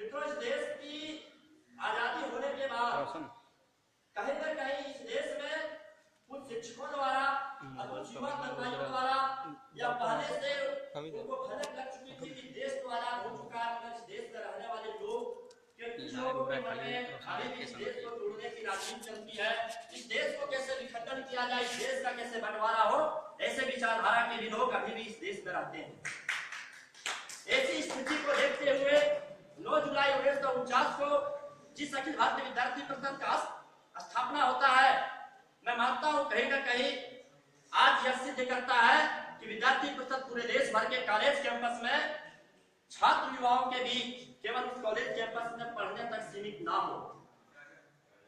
मित्रों, इस देश की आजादी होने के बाद कहीं न कहीं इस देश में कुछ शिक्षकों द्वारा और कुछ युवा कर्मचारियों द्वारा या पहले से उनको भनक लग चुकी थी कि देश तो आजाद हो चुका है, मगर इस देश में रहने वाले लोग के कुछ लोगों के मन में अभी भी इस देश को तोड़ने की राजनीति चलती है। इस देश को कैसे विखंडन किया जाए, इस देश का कैसे बंटवारा हो, ऐसे विचारधारा के भी लोग अभी भी इस देश में रहते हैं। ऐसी स्थिति को देखते हुए 9 जुलाई 1949 को जिस अखिल भारतीय विद्यार्थी परिषद का स्थापना होता है, मैं मानता हूं कहीं न कहीं आज यह सिद्ध करता है कि विद्यार्थी परिषद पूरे देश भर के कॉलेज कैंपस में छात्र युवाओं के बीच केवल उस कॉलेज कैंपस में पढ़ने तक सीमित ना हो,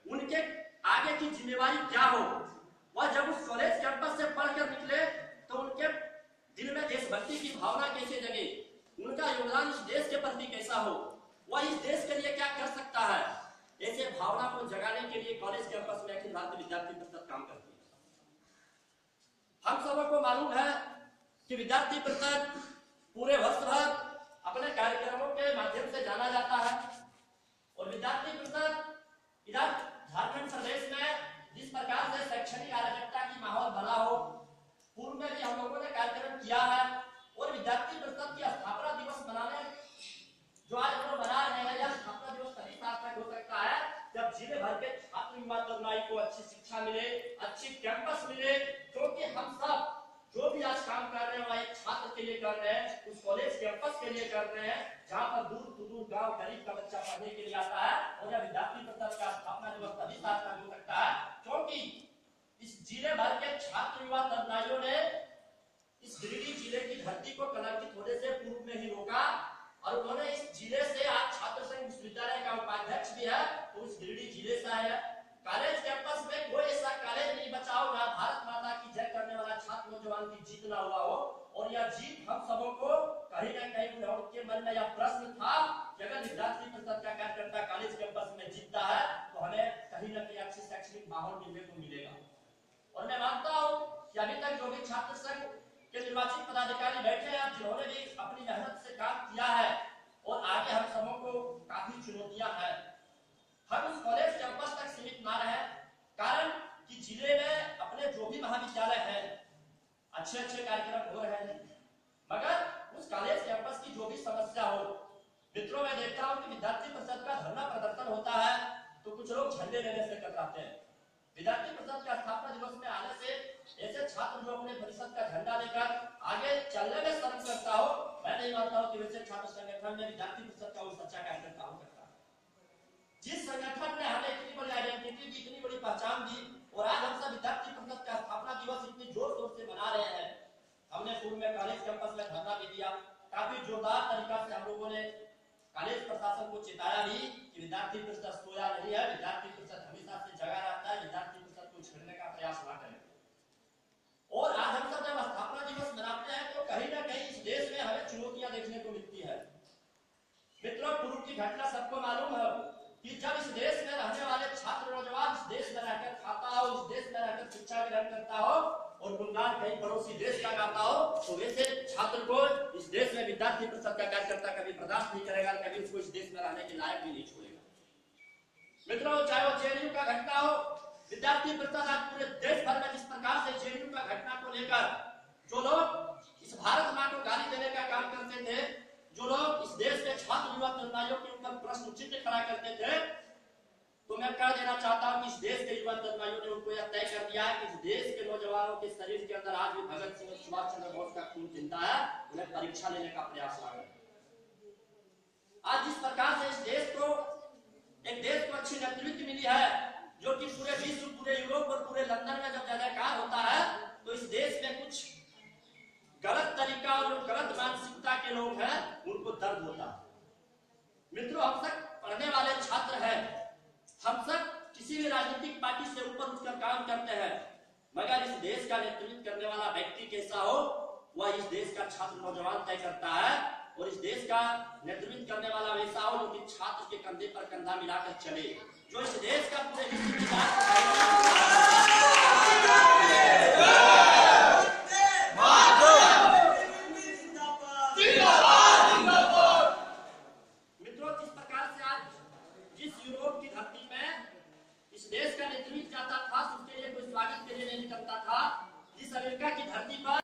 उनके आगे की जिम्मेवारी क्या हो, वह जब उस कॉलेज कैंपस से पढ़कर निकले तो उनके दिल में देशभक्ति की भावना कैसे जगे, उनका योगदान इस देश के प्रति कैसा हो, वह इस देश के लिए क्या कर सकता है, ऐसे भावना को जगाने के लिए कॉलेज कैंपस में अखिल भारतीय विद्यार्थी परिषद काम करती है। हम सबको मालूम है कि विद्यार्थी परिषद पूरे वर्ष भर अपने कार्यक्रमों के माध्यम से जाना जाता है और विद्यार्थी परिषद इधर झारखंड प्रदेश में जिस प्रकार से शैक्षणिक अराजकता की माहौल बना हो, पूर्व में भी हम लोगों ने कार्यक्रम किया है और विद्यार्थी परिषद की स्थापना दिवस मनाने जो आज हम लोग मना रहे हैं, यह स्थापना दिवस तभी सार्थक हो सकता है जब जिले भर के छात्र युवा तरुणाई को अच्छी शिक्षा मिले, अच्छी कैंपस मिले, क्योंकि हम सब जो भी आज काम कर रहे हैं वह एक छात्र के लिए कर रहे हैं, उस कॉलेज कैंपस के लिए कर रहे हैं जहां पर दूर गांव गरीब का बच्चा पढ़ने के लिए आता है। और यह विद्यार्थी परिषद का स्थापना दिवस तभी सार्थक हो सकता है क्योंकि इस जिले भर के छात्र युवा तरुणाइयों ने इस गिरिडीह जिले की धरती को कलंकित होने से पूर्व में ही रोका और उन्होंने इस जिले से आज छात्र संघ विश्वविद्यालय का उपाध्यक्ष भी है तो उस गिरिडीह जिले से है। कॉलेज कैंपस में कोई ऐसा कॉलेज नहीं बचा हो जहां भारत माता की जय करने वाला छात्र नौजवान की जीत ना हुआ हो, और यह जीत हम सबों को कहीं ना कहीं उनके मन में यह प्रश्न था कि अगर विद्यार्थी परिषद का कार्यकर्ता कॉलेज कैंपस में जीतता है तो हमें कहीं ना कहीं अच्छी शैक्षणिक माहौल मिलने को मिलेगा। और मैं मानता हूँ कि अभी तक जो भी छात्र संघ के निर्वाचित पदाधिकारी बैठे हैं जिन्होंने भी अपनी मेहनत से काम किया है और आगे हम सबों को काफी चुनौतियां हैं। हम उस कॉलेज कैंपस तक सीमित ना रहे, कारण कि जिले में अपने जो भी महाविद्यालय हैं अच्छे कार्यक्रम हो रहे हैं, मगर उस कॉलेज कैंपस की जो भी समस्या हो, मित्रों मैं देखता हूं कि विद्यार्थी परिषद का धरना प्रदर्शन होता है तो कुछ लोग झंडे लेने से कतराते हैं। विद्यार्थी परिषद का स्थापना दिवस में आने से ऐसे छात्र जो अपने परिषद का झंडा लेकर आगे चलने में शर्म करता हो, मैं नहीं मानता हूं कि वैसे छात्र संगठन में विद्यार्थी परिषद का वो सच्चा कार्यकर्ता हो सकता है। जिस संगठन ने हमें इतनी बड़ी आइडेंटिटी दी, इतनी बड़ी पहचान दी और आज हम सब विद्यार्थी परिषद का स्थापना दिवस इतनी जोर शोर से मना रहे हैं। हमने पूर्व में कॉलेज कैंपस में धरना भी दिया, काफी जोरदार तरीका से हम लोगों ने कॉलेज प्रशासन को चिताया भी कि विद्यार्थी परिषद सोया नहीं है, विद्यार्थी परिषद हमेशा से जगा रहता है, विद्यार्थी परिषद को छेड़ने का प्रयास ना करें। और आज हम सब जब स्थापना दिवस मनाते हैं तो कहीं ना कहीं इस देश में हमें चुनौतियां देखने को मिलती है। मित्रों, पूर्व की घटना सबको मालूम है कि जब इस देश में रहने वाले छात्र नौजवान इस देश में रहकर खाता हो, इस देश में रहकर शिक्षा ग्रहण करता हो और गुणगान कहीं पड़ोसी देश का गाता हो, तो वैसे छात्र को इस देश में विद्यार्थी परिषद का कार्यकर्ता कभी बर्दाश्त नहीं करेगा, कभी उसको इस देश में रहने के लायक भी नहीं छोड़ेगा। मित्रों, चाहे वो जेएनयू का घटना हो, विद्यार्थी परिषद आज पूरे देश भर में जिस प्रकार से जेएनयू का घटना को लेकर जो लोग इस भारत मां को गाली देने का काम करते थे, जो लोग इस देश के छात्र युवा तरुणाइयों के ऊपर प्रश्न चिन्ह खड़ा करते थे, तो मैं कह देना चाहता हूं कि इस देश के युवा तरुणाइयों ने उनको यह तय कर दिया है कि इस देश के नौजवानों के शरीर के अंदर आज भी भगत सिंह और सुभाष चंद्र बोस का खून जिंदा है, उन्हें परीक्षा लेने का प्रयास ना करें। आज जिस प्रकार से इस देश को एक देश को अच्छी नेतृत्व मिली है, जो कि पूरे विश्व, पूरे यूरोप और पूरे लंदन में जब जयकार होता है तो इस देश में कुछ गलत तरीका और गलत मानसिकता के लोग हैं उनको दर्द होता है। मित्रों, हम सब पढ़ने वाले छात्र हैं, हम सब किसी भी राजनीतिक पार्टी से ऊपर उठकर काम करते हैं, मगर इस देश का नेतृत्व करने वाला व्यक्ति कैसा हो वह इस देश का छात्र नौजवान तय करता है। और इस देश का नेतृत्व करने वाला वैसा हो जो कि छात्र के कंधे पर कंधा मिलाकर चले, जो इस देश का पूरे विश्व मित्रों, जिस प्रकार से देश का नेतृत्व चाहता था, उसके लिए कोई स्वागत के लिए नहीं निकलता था। जिस अमेरिका की धरती पर